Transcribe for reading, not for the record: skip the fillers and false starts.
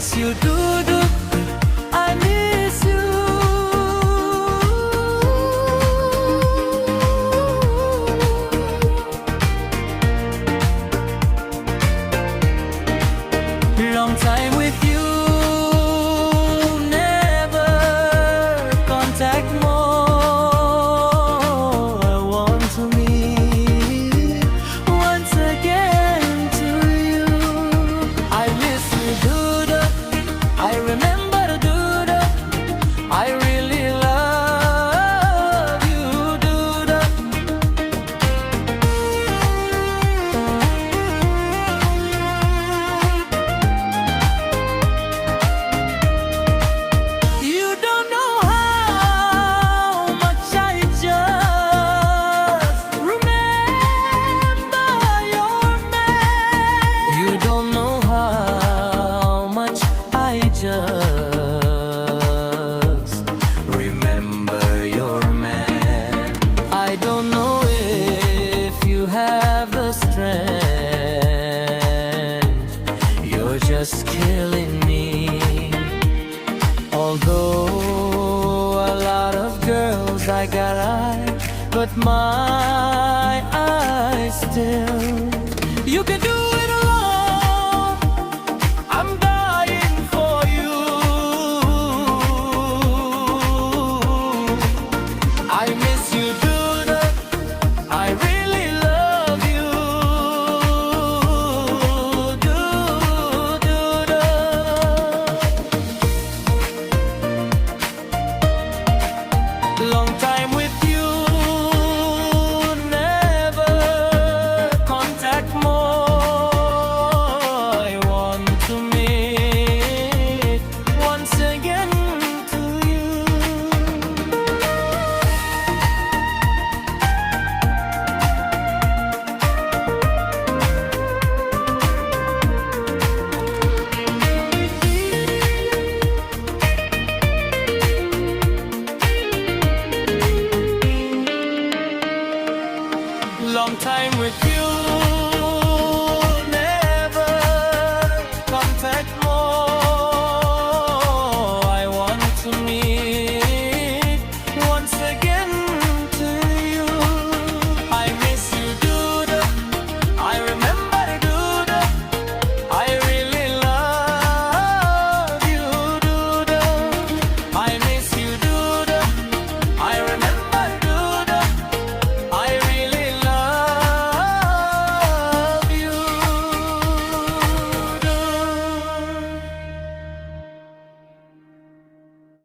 miss you, do. I miss you. Long time with you, never contact more. I want to meet once again to you. I miss you, dude. I remember, dude. I really love you, dude. You don't know how much I just remember your man. You don't know how much I just remember your man. I don't know if you have the strength. You're just killing me. Although a lot of girls I got eyes, but my